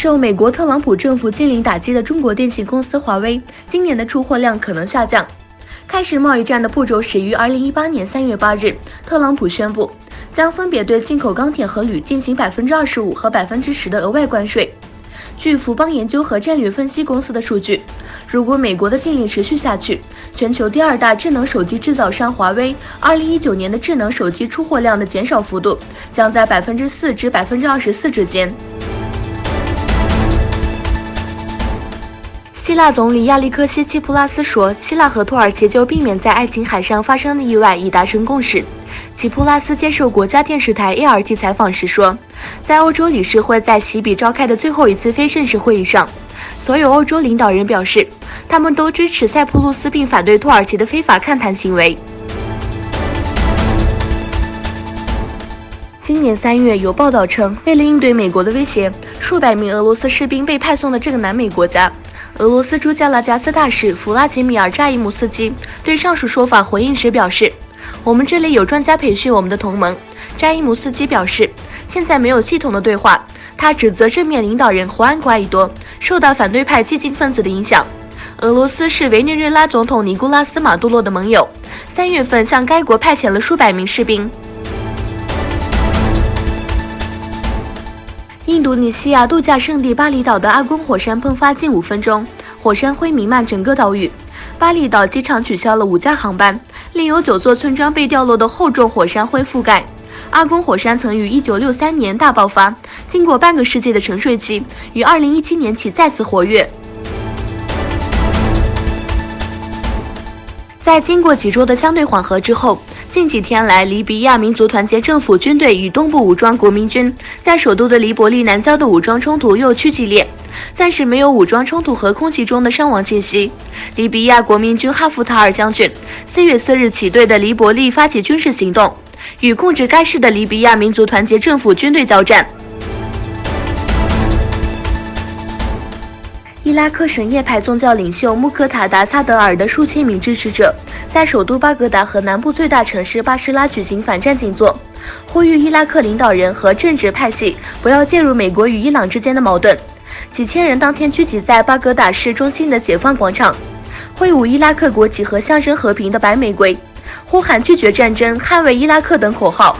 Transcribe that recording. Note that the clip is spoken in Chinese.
受美国特朗普政府禁令打击的中国电信公司华为，今年的出货量可能下降。开始贸易战的步骤始于2018年3月8日，特朗普宣布将分别对进口钢铁和铝进行25%和10%的额外关税。据福邦研究和战略分析公司的数据，如果美国的禁令持续下去，全球第二大智能手机制造商华为2019年的智能手机出货量的减少幅度将在4%至24%之间。希腊总理亚历克西·齐普拉斯说，希腊和土耳其就避免在爱琴海上发生的意外已达成共识。齐普拉斯接受国家电视台 ART 采访时说，在欧洲理事会在席比召开的最后一次非正式会议上，所有欧洲领导人表示，他们都支持塞浦路斯并反对土耳其的非法勘探行为。今年3月，有报道称，为了应对美国的威胁，数百名俄罗斯士兵被派送到这个南美国家。俄罗斯驻加拉加斯大使弗拉基米尔·扎伊姆斯基对上述说法回应时表示，我们这里有专家培训我们的同盟。扎伊姆斯基表示，现在没有系统的对话。他指责正面领导人胡安·瓜伊多受到反对派激进分子的影响。俄罗斯是委内瑞拉总统尼古拉斯·马杜罗的盟友，3月份向该国派遣了数百名士兵。印度尼西亚度假胜地巴厘岛的阿公火山喷发近5分钟，火山灰弥漫整个岛屿。巴厘岛机场取消了5架航班，另有9座村庄被掉落的厚重火山灰覆盖。阿公火山曾于1963年大爆发，经过半个世纪的沉睡期，于2017年起再次活跃。在经过几周的相对缓和之后，近几天来，利比亚民族团结政府军队与东部武装国民军在首都的黎伯利南郊的武装冲突又趋激烈，暂时没有武装冲突和空袭中的伤亡信息。利比亚国民军哈夫塔尔将军4月4日起对的黎伯利发起军事行动，与控制该市的利比亚民族团结政府军队交战。伊拉克什叶派宗教领袖穆克塔达·萨德尔的数千名支持者在首都巴格达和南部最大城市巴士拉举行反战静坐，呼吁伊拉克领导人和政治派系不要介入美国与伊朗之间的矛盾。几千人当天聚集在巴格达市中心的解放广场，挥舞伊拉克国旗和象征和平的白玫瑰，呼喊拒绝战争、捍卫伊拉克等口号。